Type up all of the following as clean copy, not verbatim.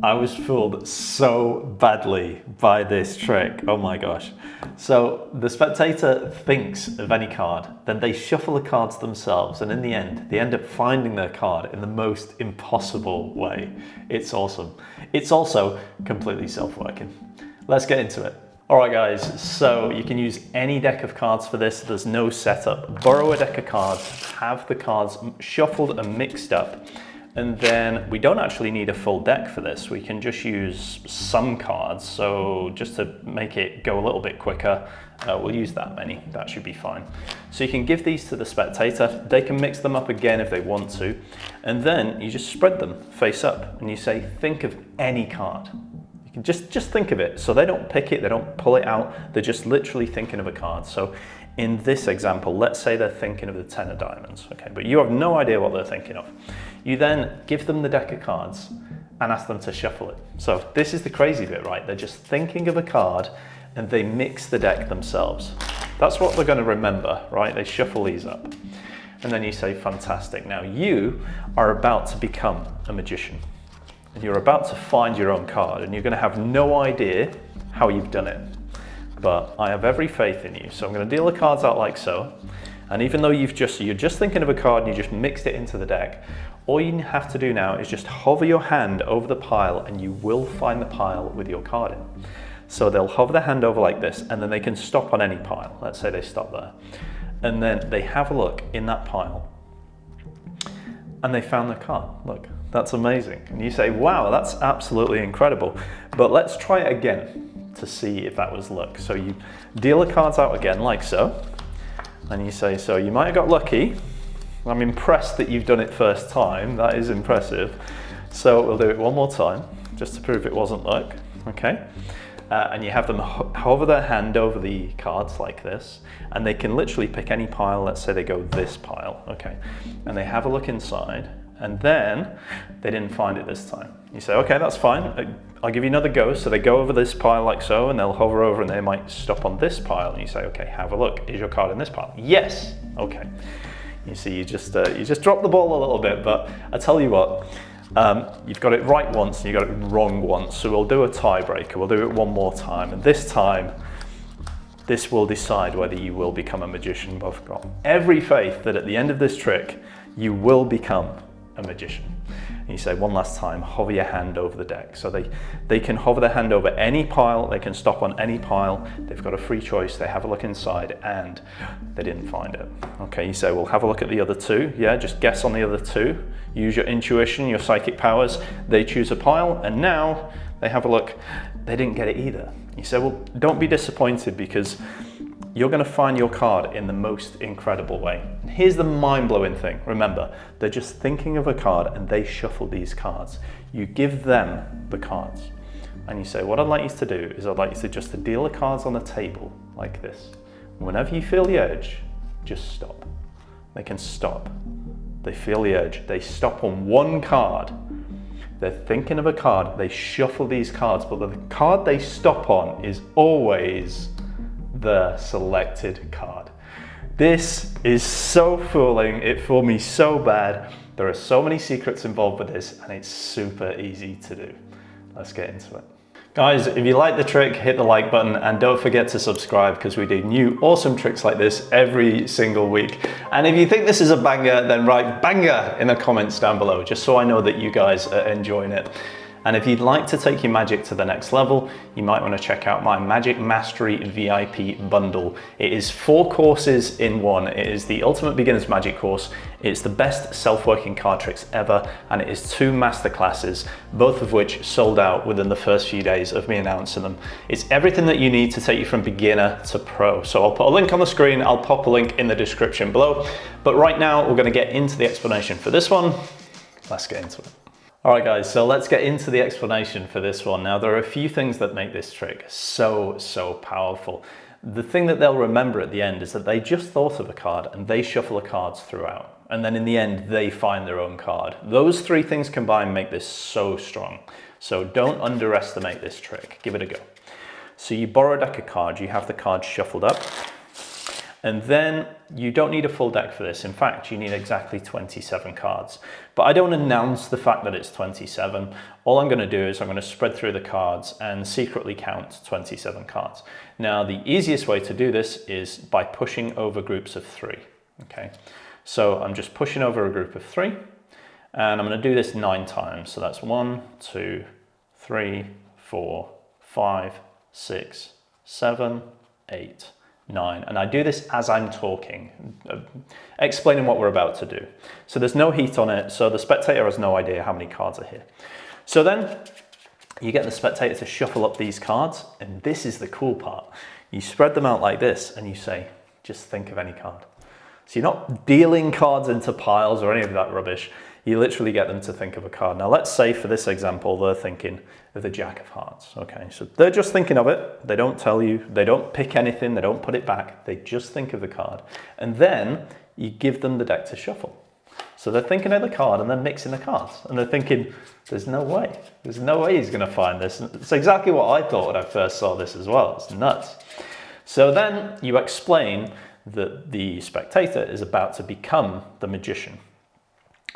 I was fooled so badly by this trick. Oh my gosh. So the spectator thinks of any card, then they shuffle the cards themselves, and in the end, they end up finding their card in the most impossible way. It's awesome. It's also completely self-working. Let's get into it. All right guys, so you can use any deck of cards for this. There's no setup. Borrow a deck of cards, have the cards shuffled and mixed up. And then we don't actually need a full deck for this. We can just use some cards. So just to make it go a little bit quicker, we'll use that many. That should be fine. So you can give these to the spectator. They can mix them up again if they want to. And then you just spread them face up and you say, think of any card. You can just think of it. So they don't pick it, they don't pull it out. They're just literally thinking of a card. So in this example, let's say they're thinking of the 10 of diamonds, okay? But you have no idea what they're thinking of. You then give them the deck of cards and ask them to shuffle it. So this is the crazy bit, right? They're just thinking of a card and they mix the deck themselves. That's what they're gonna remember, right? They shuffle these up. And then you say, fantastic. Now you are about to become a magician. And you're about to find your own card and you're gonna have no idea how you've done it. But I have every faith in you. So I'm going to deal the cards out like so. And even though you're just thinking of a card and you just mixed it into the deck, all you have to do now is just hover your hand over the pile and you will find the pile with your card in. So they'll hover their hand over like this and then they can stop on any pile. Let's say they stop there. And then they have a look in that pile and they found their card. Look, that's amazing. And you say, wow, that's absolutely incredible. But let's try it again to see if that was luck. So you deal the cards out again like so, and you say, so you might have got lucky. I'm impressed that you've done it first time. That is impressive. So we'll do it one more time, just to prove it wasn't luck, okay? And you have them hover their hand over the cards like this, and they can literally pick any pile. Let's say they go this pile, okay? And they have a look inside, and then they didn't find it this time. You say, okay, that's fine. I'll give you another go. So they go over this pile like so, and they'll hover over and they might stop on this pile. And you say, okay, have a look. Is your card in this pile? Yes. Okay. You see, you just drop the ball a little bit, but I tell you what, you've got it right once and you got it wrong once. So we'll do a tiebreaker. We'll do it one more time. And this time, this will decide whether you will become a magician. But I've got every faith that at the end of this trick, you will become a magician. And you say one last time, hover your hand over the deck. So they can hover their hand over any pile, they can stop on any pile, they've got a free choice, they have a look inside and they didn't find it. Okay, you say, well, have a look at the other two. Yeah, just guess on the other two. Use your intuition, your psychic powers. They choose a pile and now they have a look. They didn't get it either. You say, well, don't be disappointed because you're going to find your card in the most incredible way. Here's the mind-blowing thing. Remember, they're just thinking of a card and they shuffle these cards. You give them the cards and you say, what I'd like you to do is I'd like you to just deal the cards on the table like this. Whenever you feel the urge, just stop. They can stop. They feel the urge. They stop on one card. They're thinking of a card. They shuffle these cards, but the card they stop on is always the selected card. This is so fooling. It fooled me so bad. There are so many secrets involved with this and it's super easy to do. Let's get into it. Guys, if you like the trick, hit the like button and don't forget to subscribe because we do new awesome tricks like this every single week. And if you think this is a banger, then write banger in the comments down below, just so I know that you guys are enjoying it. And if you'd like to take your magic to the next level, you might want to check out my Magic Mastery VIP bundle. It is 4 courses in one. It is the Ultimate Beginner's Magic course. It's the best self-working card tricks ever. And it is 2 masterclasses, both of which sold out within the first few days of me announcing them. It's everything that you need to take you from beginner to pro. So I'll put a link on the screen. I'll pop a link in the description below. But right now we're going to get into the explanation for this one. Let's get into it. All right guys, so let's get into the explanation for this one. Now there are a few things that make this trick so powerful. The thing that they'll remember at the end is that they just thought of a card and they shuffle the cards throughout. And then in the end, they find their own card. Those 3 things combined make this so strong. So don't underestimate this trick, give it a go. So you borrow a deck of cards, you have the cards shuffled up. And then you don't need a full deck for this. In fact, you need exactly 27 cards. But I don't announce the fact that it's 27. All I'm going to do is I'm going to spread through the cards and secretly count 27 cards. Now, the easiest way to do this is by pushing over groups of 3. Okay, so I'm just pushing over a group of 3, and I'm going to do this 9 times. So that's 1, 2, 3, 4, 5, 6, 7, 8, 9. And I do this as I'm talking, explaining what we're about to do. So there's no heat on it, so the spectator has no idea how many cards are here. So then you get the spectator to shuffle up these cards, and this is the cool part. You spread them out like this, and you say, just think of any card. So you're not dealing cards into piles or any of that rubbish. You literally get them to think of a card. Now let's say for this example, they're thinking of the Jack of Hearts. Okay, so they're just thinking of it. They don't tell you, they don't pick anything, they don't put it back. They just think of the card. And then you give them the deck to shuffle. So they're thinking of the card and they're mixing the cards. And they're thinking, there's no way he's gonna find this. And it's exactly what I thought when I first saw this as well. It's nuts. So then you explain that the spectator is about to become the magician.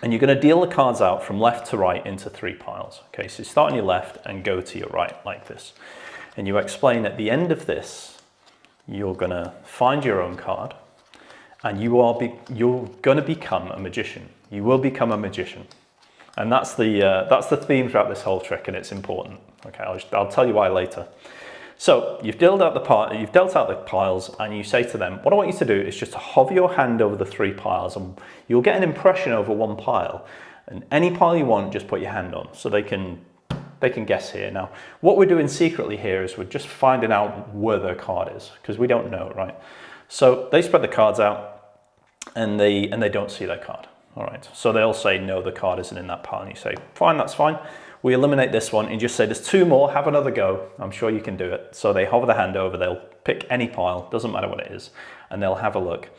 And you're going to deal the cards out from left to right into 3 piles. Okay, so you start on your left and go to your right like this. And you explain at the end of this, you're going to find your own card, and you're going to become a magician. You will become a magician. And that's the theme throughout this whole trick, and it's important. Okay, I'll tell you why later. So you've dealt out the piles, and you say to them, what I want you to do is just to hover your hand over the 3 piles, and you'll get an impression over one pile. And any pile you want, just put your hand on, so they can guess here. Now, what we're doing secretly here is we're just finding out where their card is, because we don't know, right? So they spread the cards out, and they don't see their card. All right. So they'll say, no, the card isn't in that pile, and you say, fine, that's fine. We eliminate this one and just say, there's 2 more, have another go. I'm sure you can do it. So they hover the hand over, they'll pick any pile, doesn't matter what it is, and they'll have a look.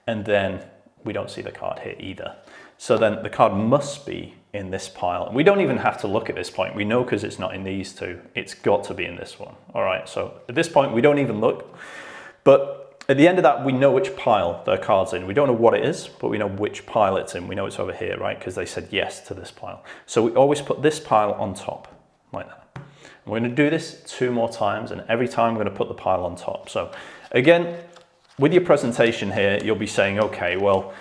And then we don't see the card here either. So then the card must be in this pile. We don't even have to look at this point. We know because it's not in these 2, it's got to be in this one. All right, so at this point, we don't even look. But at the end of that, we know which pile their card's in. We don't know what it is, but we know which pile it's in. We know it's over here, right? Because they said yes to this pile. So we always put this pile on top, like that. And we're going to do this 2 more times, and every time we're going to put the pile on top. So again, with your presentation here, you'll be saying, okay, well,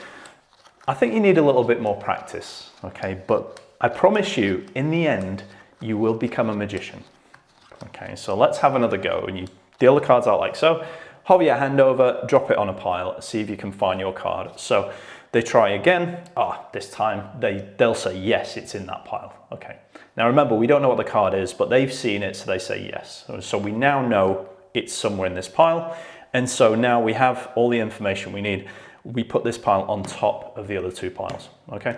I think you need a little bit more practice, okay? But I promise you, in the end, you will become a magician. Okay, so let's have another go. And you deal the cards out like so. Hover your hand over, drop it on a pile, see if you can find your card. So they try again. This time they'll say, yes, it's in that pile. Okay. Now remember, we don't know what the card is, but they've seen it, so they say yes. So we now know it's somewhere in this pile. And so now we have all the information we need. We put this pile on top of the other 2 piles. Okay.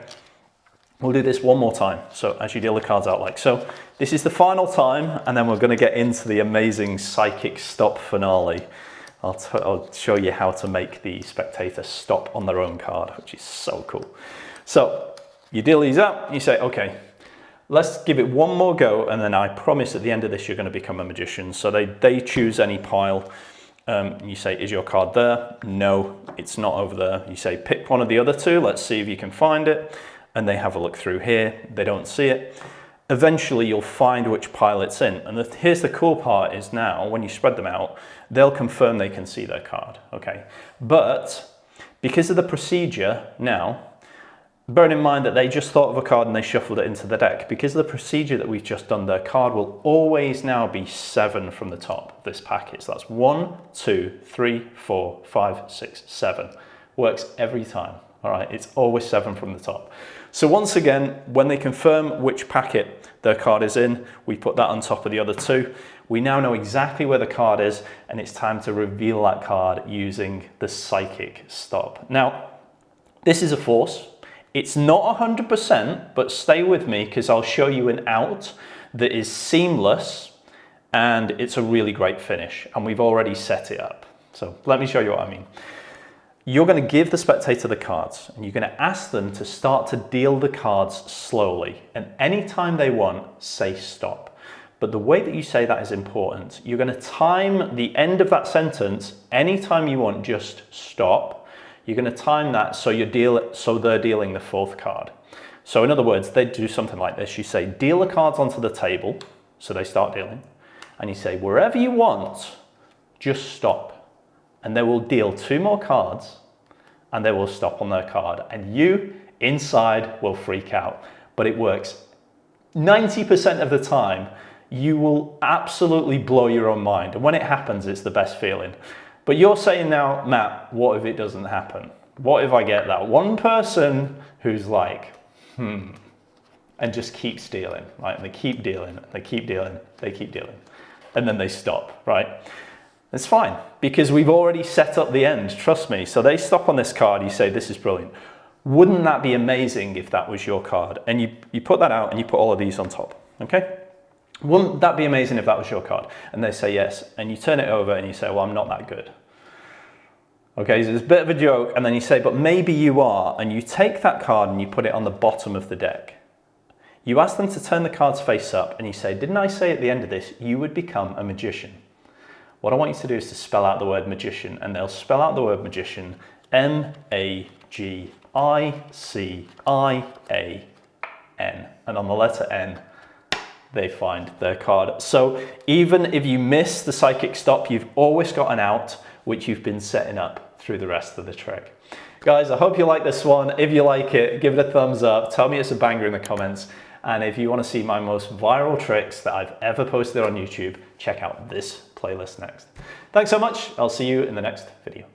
We'll do this one more time. So as you deal the cards out like so, this is the final time, and then we're going to get into the amazing psychic stop finale. I'll show you how to make the spectator stop on their own card, which is so cool. So you deal these out, you say, okay, let's give it one more go, and then I promise at the end of this you're going to become a magician. So they choose any pile. You say, is your card there? No, it's not over there. You say, pick one of the other 2, let's see if you can find it. And they have a look through here, they don't see it. Eventually you'll find which pile it's in. And here's the cool part is now, when you spread them out, they'll confirm they can see their card, okay? But because of the procedure now, bearing in mind that they just thought of a card and they shuffled it into the deck, because of the procedure that we've just done, their card will always now be 7 from the top of this packet. So that's 1, 2, 3, 4, 5, 6, 7. Works every time, all right? It's always 7 from the top. So once again, when they confirm which packet their card is in, we put that on top of the other 2. We now know exactly where the card is, and it's time to reveal that card using the psychic stop. Now, this is a force. It's not 100%, but stay with me because I'll show you an out that is seamless, and it's a really great finish, and we've already set it up. So let me show you what I mean. You're going to give the spectator the cards, and you're going to ask them to start to deal the cards slowly. And anytime they want, say stop. But the way that you say that is important. You're going to time the end of that sentence anytime you want, just stop. You're going to time that so they're dealing the fourth card. So in other words, they do something like this. You say, deal the cards onto the table. So they start dealing. And you say, wherever you want, just stop. And they will deal 2 more cards and they will stop on their card. And you inside will freak out. But it works 90% of the time. You will absolutely blow your own mind. And when it happens, it's the best feeling. But you're saying now, Matt, what if it doesn't happen? What if I get that one person who's like, and just keeps dealing, right? And they keep dealing, they keep dealing, they keep dealing. And then they stop, right? It's fine, because we've already set up the end, trust me. So they stop on this card, you say, this is brilliant. Wouldn't that be amazing if that was your card? And you put that out and you put all of these on top, okay? Wouldn't that be amazing if that was your card? And they say yes. And you turn it over and you say, well, I'm not that good. Okay, so it's a bit of a joke. And then you say, but maybe you are. And you take that card and you put it on the bottom of the deck. You ask them to turn the cards face up and you say, didn't I say at the end of this, you would become a magician? What I want you to do is to spell out the word magician. And they'll spell out the word magician, M-A-G-I-C-I-A-N. And on the letter N, they find their card. So even if you miss the psychic stop, you've always got an out, which you've been setting up through the rest of the trick. Guys, I hope you like this one. If you like it, give it a thumbs up. Tell me it's a banger in the comments. And if you want to see my most viral tricks that I've ever posted on YouTube, check out this playlist next. Thanks so much. I'll see you in the next video.